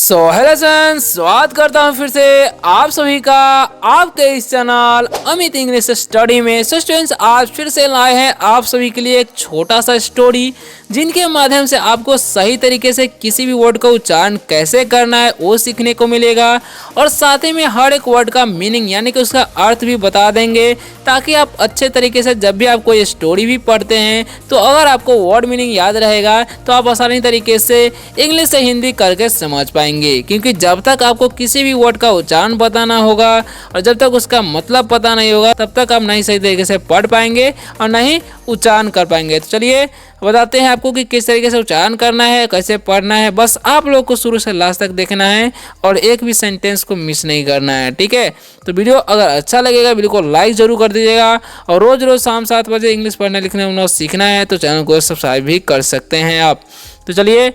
Hello friends, स्वागत करता हूँ फिर से आप सभी का आपके इस चैनल अमित इंग्लिश स्टडी में। स्टूडेंट्स, आज फिर से लाए हैं आप सभी के लिए एक छोटा सा स्टोरी जिनके माध्यम से आपको सही तरीके से किसी भी वर्ड का उच्चारण कैसे करना है वो सीखने को मिलेगा, और साथ ही में हर एक वर्ड का मीनिंग यानी कि उसका अर्थ भी बता देंगे, ताकि आप अच्छे तरीके से जब भी आप कोई स्टोरी भी पढ़ते हैं तो अगर आपको वर्ड मीनिंग याद रहेगा तो आप आसानी तरीके से इंग्लिश से हिंदी करके समझ पाएंगे। क्योंकि जब तक आपको किसी भी वर्ड का उच्चारण पता ना होगा और जब तक उसका मतलब पता नहीं होगा तब तक आप नहीं सही तरीके से पढ़ पाएंगे और नहीं उच्चारण कर पाएंगे। तो चलिए बताते हैं आपको कि किस तरीके से उच्चारण करना है, कैसे पढ़ना है। बस आप लोग को शुरू से लास्ट तक देखना है और एक भी सेंटेंस को मिस नहीं करना है, ठीक है। तो वीडियो अगर अच्छा लगेगा वीडियो को लाइक जरूर कर दीजिएगा, और रोज रोज शाम 7 बजे इंग्लिश पढ़ने लिखने सीखना है तो चैनल को सब्सक्राइब भी कर सकते हैं आप। तो चलिए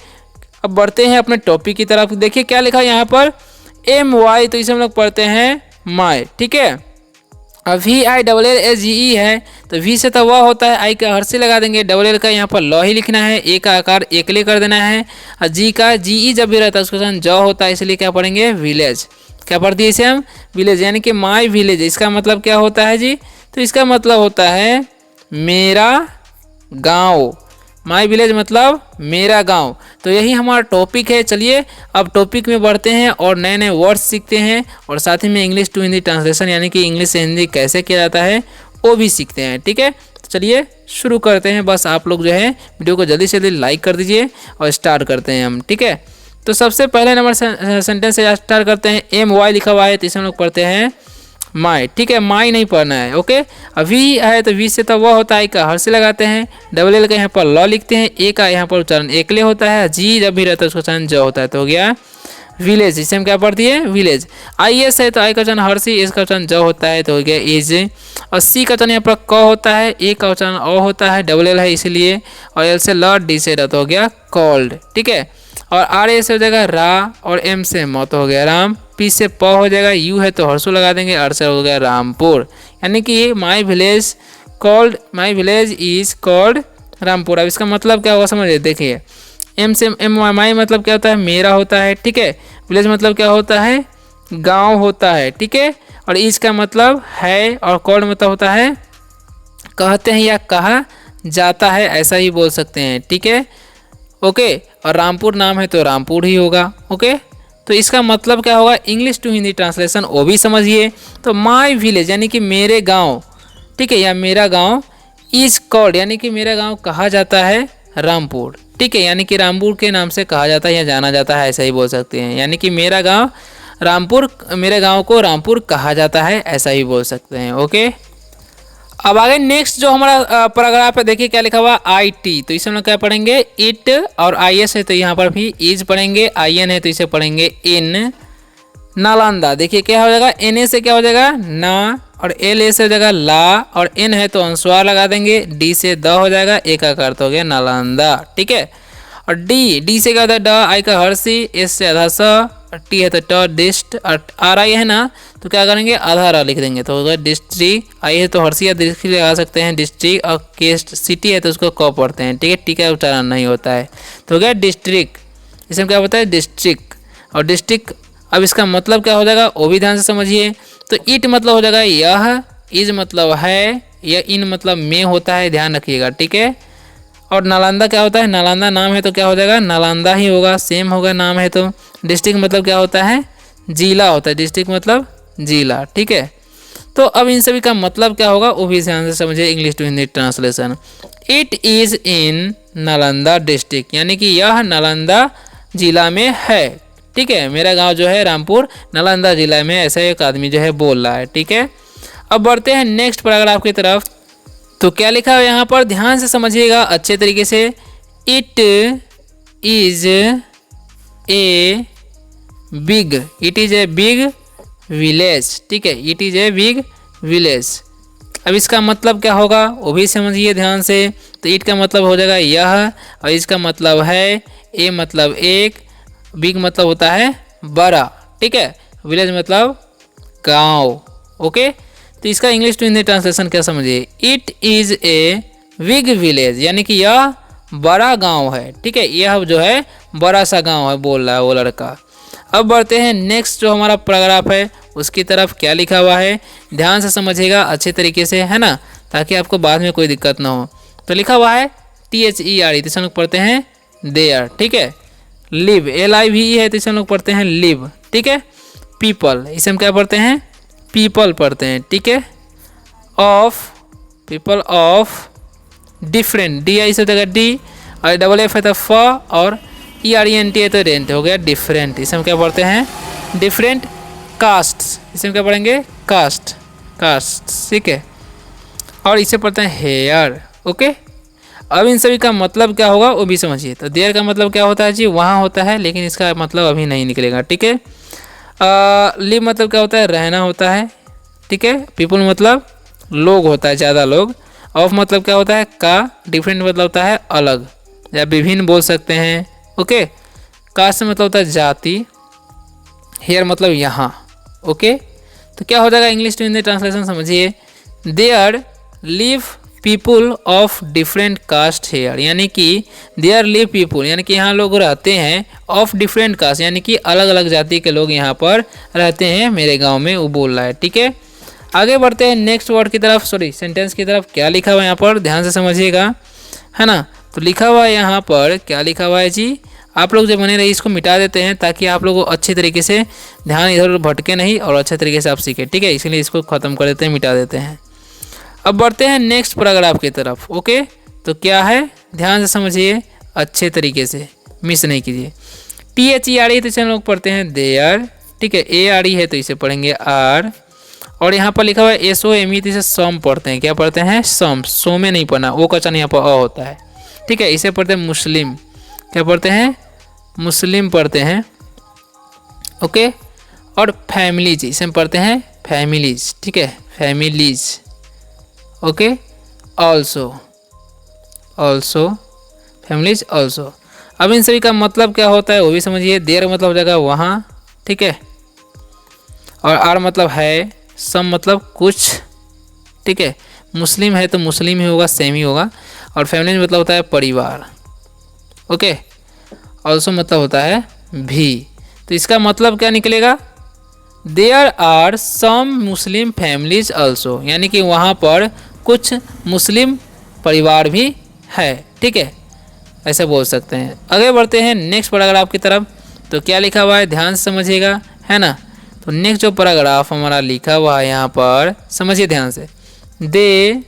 अब बढ़ते हैं अपने टॉपिक की तरफ। देखिए क्या लिखा है यहाँ पर, MY, तो इसे हम लोग पढ़ते हैं माई, ठीक है। अब VILLAGE है, तो V से तो वह होता है, I का हर्षी लगा देंगे, LL का यहाँ पर लॉ ही लिखना है, A का आकार एकले कर देना है, और G का GE जब भी रहता है उसके साथ ज होता है, इसलिए क्या पढ़ेंगे विलेज। क्या पढ़ती है इसे हम विलेज, यानी कि माई विलेज। इसका मतलब क्या होता है जी, तो इसका मतलब होता है मेरा गाँव। माई विलेज मतलब मेरा गांव। तो यही हमारा टॉपिक है। चलिए अब टॉपिक में बढ़ते हैं और नए नए वर्ड्स सीखते हैं, और साथ ही में इंग्लिश टू हिंदी ट्रांसलेशन यानी कि इंग्लिश से हिंदी कैसे किया जाता है वो भी सीखते हैं, ठीक है। तो चलिए शुरू करते हैं। बस आप लोग जो है वीडियो को जल्दी से जल्दी लाइक कर दीजिए और स्टार्ट करते हैं हम, ठीक है। तो सबसे पहले नंबर सेंटेंस से स्टार्ट करते हैं। MY लिखा हुआ है तो इसे हम लोग पढ़ते हैं माई, ठीक है। माई नहीं पढ़ना है, ओके। अब वी है तो वी से तो वह होता है, का हर से लगाते हैं, LL का यहाँ पर लॉ लिखते हैं, ए का यहाँ पर उच्चारण एकले होता है, जी जब भी रहता है उसका उच्चारण ज होता है, तो हो गया विलेज। इसे हम क्या पढ़ती है विलेज। IS है तो आई का उच्चारण हर्षी, एस का उच्चारण ज होता है तो हो गया इज, और सी का उच्चारण यहाँ पर क होता है, ए का उच्चारण अ होता है, LL है इसलिए, और एल से ल, डी से र तो हो गया कॉल्ड, ठीक है। और RA से हो जाएगा रा, और M से म तो हो गया राम, P से प हो जाएगा, U है तो हर्षु लगा देंगे, R से हो गया रामपुर। यानी कि ये my village is called Rampur. अब इसका मतलब क्या होगा समझिए, देखिए M से माई मतलब क्या होता है, मेरा होता है, ठीक है। विलेज मतलब क्या होता है, गांव होता है, ठीक है। और इज का मतलब है, और कॉल्ड मतलब होता है कहते हैं या कहा जाता है, ऐसा ही बोल सकते हैं, ठीक है, ओके। और रामपुर नाम है तो रामपुर ही होगा, ओके। तो इसका मतलब क्या होगा, इंग्लिश टू हिंदी ट्रांसलेशन वो भी समझिए। तो माई विलेज यानी कि मेरे गांव, ठीक है, या मेरा गांव इज कॉल्ड यानी कि मेरा गांव कहा जाता है रामपुर, ठीक है। यानी कि रामपुर के नाम से कहा जाता है या जाना जाता है, ऐसा ही बोल सकते हैं। यानी कि मेरा गांव रामपुर, मेरे गांव को रामपुर कहा जाता है, ऐसा ही बोल सकते हैं, ओके। अब आगे नेक्स्ट जो हमारा पैराग्राफ है, देखिए क्या लिखा हुआ IT, तो इसे हम लोग क्या पढ़ेंगे इट, और IS है तो यहाँ पर भी इज पढ़ेंगे, IN है तो इसे पढ़ेंगे इन। नालंदा, देखिए क्या हो जाएगा, NA से क्या हो जाएगा ना, और LA से हो जाएगा ला, और N है तो अनुस्वार लगा देंगे, D से द हो जाएगा, ए का अर्थ हो गया नालंदा, ठीक है। और D से क्या होता है ड, आई का हर्षी, एस से आधा स, टी है तो ट डिस्ट, और RI है ना तो क्या करेंगे आधा र लिख देंगे तो होगा डिस्ट्रिक्ट। आई है तो हर्षी या डिस्ट्रिक्ट लगा सकते हैं डिस्ट्रिक्ट, और केस्ट सिटी है तो उसको क पढ़ते हैं, ठीक है, टी का उच्चारण नहीं होता है तो हो गया डिस्ट्रिक्ट। इसमें क्या होता है डिस्ट्रिक्ट, और डिस्ट्रिक्ट। अब इसका मतलब क्या हो जाएगा वो भी ध्यान से समझिए। तो इट मतलब हो जाएगा यह, इज मतलब है, या इन मतलब में होता है, ध्यान रखिएगा, ठीक है। और नालंदा क्या होता है, नालंदा नाम है तो क्या हो जाएगा नालंदा ही होगा, सेम होगा नाम है तो। डिस्ट्रिक्ट मतलब क्या होता है जिला होता है, डिस्ट्रिक्ट मतलब जिला, ठीक है। तो अब इन सभी का मतलब क्या होगा वो भी ध्यान से समझिए, English to Hindi translation. It is in Nalanda district, यानी कि यह नालंदा जिला में है, ठीक है। मेरा गांव जो है रामपुर नालंदा जिला में, ऐसा एक आदमी जो है बोल रहा है, ठीक है। अब बढ़ते हैं नेक्स्ट पैराग्राफ की तरफ। तो क्या लिखा है यहाँ पर, ध्यान से समझिएगा अच्छे तरीके से। It is a big village, ठीक है, it is a big village. अब इसका मतलब क्या होगा वो भी समझिए ध्यान से। तो इट का मतलब हो जाएगा यह, और इसका मतलब है, ए मतलब एक, बिग मतलब होता है बड़ा, ठीक है, विलेज मतलब गांव, ओके। तो इसका इंग्लिश टू हिंदी ट्रांसलेशन क्या समझिए, it is a big village, यानी कि यह बड़ा गांव है, ठीक है, यह जो है बड़ा सा गांव है बोल रहा है वो लड़का। अब बढ़ते हैं नेक्स्ट जो हमारा पैराग्राफ है उसकी तरफ। क्या लिखा हुआ है ध्यान से समझिएगा अच्छे तरीके से, है ना, ताकि आपको बाद में कोई दिक्कत ना हो। तो लिखा हुआ है THERE, तो हम लोग पढ़ते हैं देयर, ठीक है। लिव, LIVE है, तो इसे हम लोग पढ़ते हैं लिव, ठीक है। पीपल, इसे हम क्या पढ़ते हैं पीपल पढ़ते हैं, ठीक है। Of, people of different, DI से जगह D और DFF है तो फ और ERENT है तो रेंट हो गया डिफरेंट, इसे हम क्या पढ़ते हैं डिफरेंट। कास्ट, इसे हम क्या पढ़ेंगे कास्ट, कास्ट, ठीक है। और इसे पढ़ते हैं हेयर, ओके। अब इन सभी का मतलब क्या होगा वो भी समझिए। तो देयर का मतलब क्या होता है जी, वहाँ होता है, लेकिन इसका मतलब अभी नहीं निकलेगा, ठीक है। लिव मतलब क्या होता है रहना होता है, ठीक है। पीपल मतलब लोग होता है, ज़्यादा लोग। ऑफ मतलब क्या होता है का, डिफरेंट मतलब होता है अलग या विभिन्न बोल सकते हैं, ओके। कास्ट मतलब होता है जाति, हेयर मतलब यहाँ, ओके। तो क्या हो जाएगा इंग्लिश टू हिंदी ट्रांसलेशन समझिए। There live people of different caste here, यानी कि देयर लिव पीपुल यानी कि यहाँ लोग रहते हैं ऑफ डिफरेंट कास्ट, यानी कि अलग अलग जाति के लोग यहाँ पर रहते हैं मेरे गांव में, वो बोल रहा है, ठीक है। आगे बढ़ते हैं नेक्स्ट वर्ड की तरफ, सॉरी सेंटेंस की तरफ। क्या लिखा हुआ है यहाँ पर ध्यान से समझिएगा, है ना। तो लिखा हुआ है यहाँ पर, क्या लिखा हुआ है जी, आप लोग जो बने रही इसको मिटा देते हैं ताकि आप लोग को अच्छे तरीके से ध्यान इधर उधर भटके नहीं और अच्छे तरीके से आप सीखें, ठीक है। इसलिए इसको ख़त्म कर देते हैं, मिटा देते हैं। अब बढ़ते हैं नेक्स्ट पैराग्राफ की तरफ, ओके। तो क्या है ध्यान से समझिए अच्छे तरीके से, मिस नहीं कीजिए। THERE तो इसे हम लोग पढ़ते हैं देयर, ठीक है। ARE है तो इसे पढ़ेंगे आर, और यहाँ पर लिखा हुआ है SOME तो इसे सम पढ़ते हैं, क्या पढ़ते हैं सम, सो में नहीं पढ़ना, वो कचन यहाँ पर अ होता है, ठीक है। इसे पढ़ते हैं मुस्लिम, क्या पढ़ते हैं मुस्लिम पढ़ते हैं, ओके। और फैमिलीज, इसे हम पढ़ते हैं फैमिलीज, ठीक है families, okay. Also, also families also. अब इन सभी का मतलब क्या होता है वो भी समझिए। देयर मतलब हो जाएगा वहाँ, ठीक है। और आर मतलब है, सम मतलब कुछ, ठीक है। मुस्लिम है तो मुस्लिम ही होगा, सेम ही होगा। और फैमिली मतलब होता है परिवार, ओके। ऑल्सो मतलब होता है भी। तो इसका मतलब क्या निकलेगा, there are some Muslim families also, यानी कि वहाँ पर कुछ मुस्लिम परिवार भी है, ठीक है, ऐसे बोल सकते हैं। आगे बढ़ते हैं नेक्स्ट पैराग्राफ की तरफ। तो क्या लिखा हुआ है ध्यान से समझिएगा, है ना। तो नेक्स्ट जो पैराग्राफ हमारा लिखा हुआ है यहाँ पर समझिए ध्यान से। दे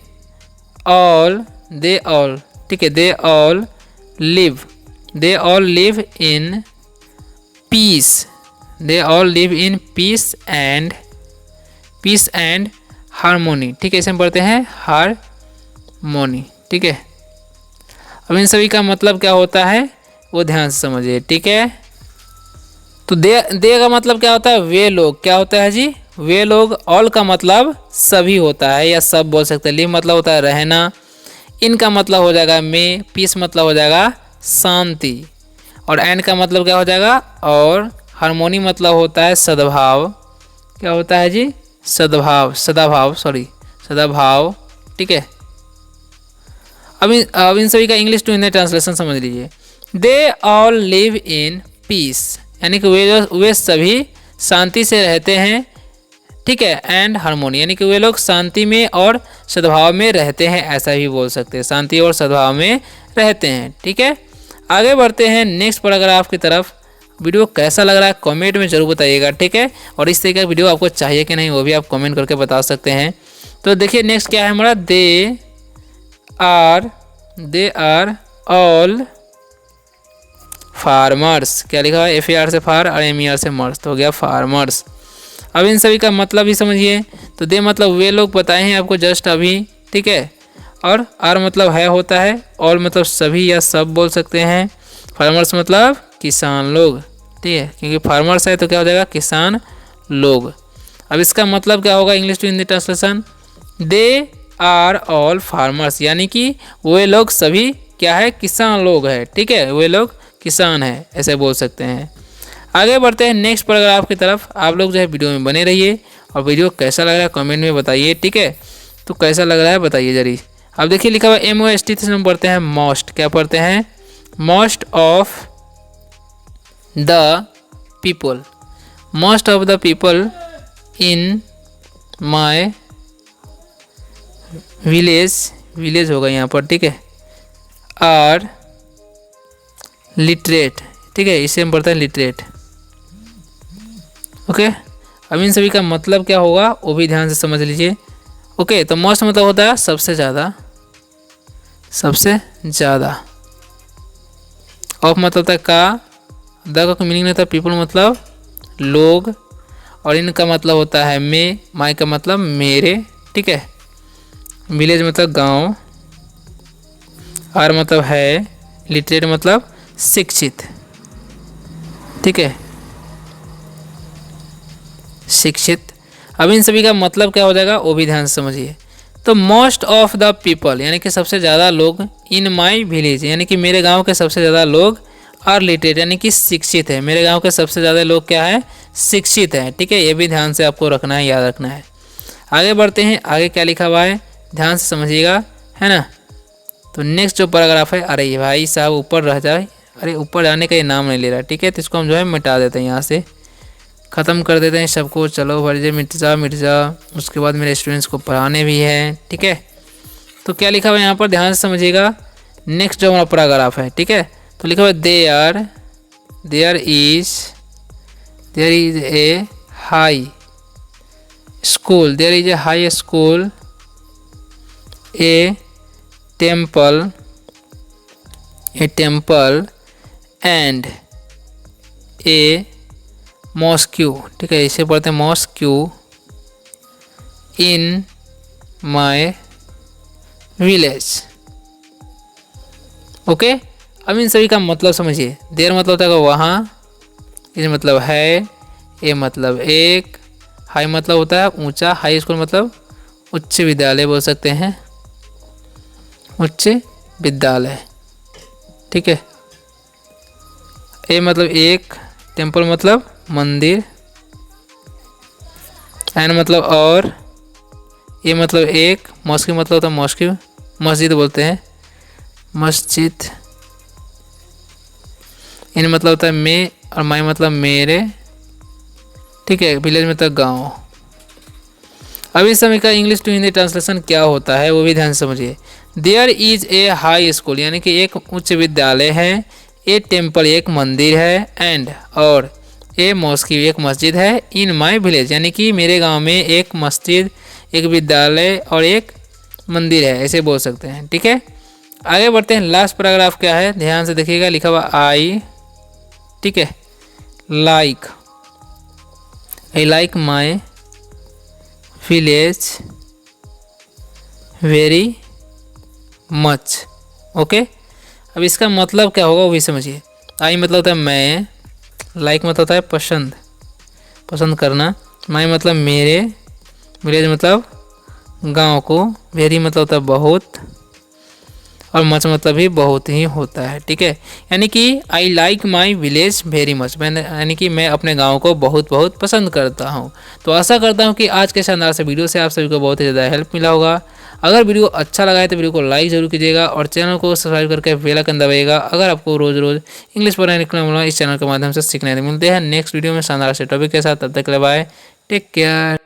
ऑल, ठीक है, they all live in peace, they all live in peace and harmony, ठीक है। इसे हम पढ़ते हैं हारमोनी, ठीक है। अब इन सभी का मतलब क्या होता है वो ध्यान से समझिए, ठीक है। तो दे का मतलब क्या होता है वे लोग, क्या होता है जी वे लोग। ऑल का मतलब सभी होता है या सब बोल सकते हैं। लिव मतलब होता है रहना। इनका मतलब हो जाएगा में। पीस मतलब हो जाएगा शांति। और एंड का मतलब क्या हो जाएगा और। हारमोनी मतलब होता है सद्भाव। क्या होता है जी सदाभाव, सदाभाव, ठीक है। अब इन सभी का इंग्लिश टू हिंदी ट्रांसलेशन समझ लीजिए। They all live in peace, यानी कि वे सभी शांति से रहते हैं, ठीक है। एंड हारमोनी, यानी कि वे लोग शांति में और सद्भाव में रहते हैं, ऐसा भी बोल सकते हैं। शांति और सद्भाव में रहते हैं, ठीक है। आगे बढ़ते हैं नेक्स्ट पैराग्राफ की तरफ। वीडियो कैसा लग रहा है कमेंट में जरूर बताइएगा, ठीक है। और इस तरीके का वीडियो आपको चाहिए कि नहीं वो भी आप कमेंट करके बता सकते हैं। तो देखिए नेक्स्ट क्या है हमारा। They are all farmers. क्या लिखा है FAR से फार और MER से मर्स, तो हो गया फार्मर्स। अब इन सभी का मतलब भी समझिए। तो दे मतलब वे लोग बताए हैं आपको जस्ट अभी, ठीक है। और आर मतलब है होता है। ऑल मतलब सभी या सब बोल सकते हैं। फार्मर्स मतलब किसान लोग, ठीक है, क्योंकि फार्मर्स है तो क्या हो जाएगा किसान लोग। अब इसका मतलब क्या होगा English to Hindi translation. They are all farmers, यानी कि वे लोग सभी क्या है किसान लोग है, ठीक है, वे लोग किसान है, ऐसे बोल सकते हैं। आगे बढ़ते हैं नेक्स्ट पैराग्राफ की तरफ। आप लोग जो है वीडियो में बने रहिए और वीडियो कैसा लग रहा है कमेंट में बताइए, ठीक है। तो कैसा लग रहा है बताइए जरी। अब देखिए लिखा हुआ MOST से हम पढ़ते हैं मोस्ट। क्या पढ़ते हैं most of the people, most of the people in my village होगा यहाँ पर, ठीक है, आर लिटरेट, ठीक है, इसे हम पढ़ते हैं लिटरेट। ओके, अब इन सभी का मतलब क्या होगा वो भी ध्यान से समझ लीजिए। ओके, तो मोस्ट मतलब होता है सबसे ज़्यादा, सबसे ज़्यादा। ऑफ मतलब होता है का, द का मीनिंग होता है पीपल मतलब लोग, और इनका मतलब होता है मैं, माई का मतलब मेरे, ठीक है, विलेज मतलब गांव, आर मतलब है, लिटरेट मतलब शिक्षित, ठीक है, शिक्षित। अब इन सभी का मतलब क्या हो जाएगा वो भी ध्यान से समझिए। तो मोस्ट ऑफ द पीपल यानी कि सबसे ज़्यादा लोग, इन माई विलेज यानी कि मेरे गांव के सबसे ज़्यादा लोग, आर लिटरेट यानी कि शिक्षित है, मेरे गांव के सबसे ज़्यादा लोग क्या है, शिक्षित है, ठीक है, ये भी ध्यान से आपको रखना है, याद रखना है। आगे बढ़ते हैं, आगे क्या लिखा हुआ है ध्यान से समझिएगा, है ना। तो नेक्स्ट जो पैराग्राफ है, अरे ये भाई साहब ऊपर रह जाए, अरे ऊपर जाने का ये नाम नहीं ले रहा, ठीक है, तो इसको हम जो है मिटा देते हैं, यहाँ से ख़त्म कर देते हैं सबको। चलो भरजे मिर्ज़ा, उसके बाद मेरे स्टूडेंट्स को पढ़ाने भी है, ठीक है। तो क्या लिखा हुआ है यहाँ पर ध्यान से समझिएगा। नेक्स्ट जो हमारा पैराग्राफ है, ठीक है, तो लिखा हुआ है there is a high school, there is a high school, a temple and a mosque, ठीक है, इसे पढ़ते हैं mosque in my village. Okay, अब इन सभी का मतलब समझिए। देर मतलब होता है वहाँ, इस मतलब है, ए मतलब एक, हाई मतलब होता है ऊंचा, हाई स्कूल मतलब उच्च विद्यालय बोल सकते हैं, उच्च विद्यालय, ठीक है। ए मतलब एक, टेम्पल मतलब मंदिर, एन मतलब और, ए मतलब एक, मॉस्क्यू मतलब होता है मॉस्क्यू, मस्जिद बोलते हैं, मस्जिद, इन मतलब होता है मैं, और माई मतलब मेरे, ठीक है, विलेज मतलब गांव। अब इस समय का इंग्लिश टू हिंदी ट्रांसलेशन क्या होता है वो भी ध्यान से समझिए। There is a high school यानी कि एक उच्च विद्यालय है, ए टेम्पल एक मंदिर है, एंड और ए मॉस्क्यू एक मस्जिद है, इन माई विलेज यानी कि मेरे गांव में एक मस्जिद, एक विद्यालय और एक मंदिर है, ऐसे बोल सकते हैं, ठीक है। आगे बढ़ते हैं, लास्ट पैराग्राफ क्या है ध्यान से देखिएगा, लिखा हुआ आई, ठीक है, I like my village very much. Okay, अब इसका मतलब क्या होगा वो भी समझिए। आई मतलब होता है मैं, लाइक मतलब होता है पसंद करना, माई मतलब मेरे, विलेज मतलब गांव को, वेरी मतलब होता है बहुत, और मच मतलब भी बहुत ही होता है, ठीक है। यानी कि I like my village very much, मैंने यानी कि मैं अपने गांव को बहुत बहुत पसंद करता हूं। तो आशा करता हूं कि आज के शानदार से वीडियो से आप सभी को बहुत ही ज़्यादा हेल्प मिला होगा। अगर वीडियो अच्छा लगा है तो वीडियो को लाइक जरूर कीजिएगा और चैनल को सब्सक्राइब करके बेल आइकन दबाइएगा। अगर आपको रोज़ रोज़ इंग्लिश पढ़ने लिखना वाला इस चैनल के माध्यम से सीखने मिलते हैं नेक्स्ट वीडियो में शानदार से टॉपिक के साथ, तब तक के लिए बाय, टेक केयर।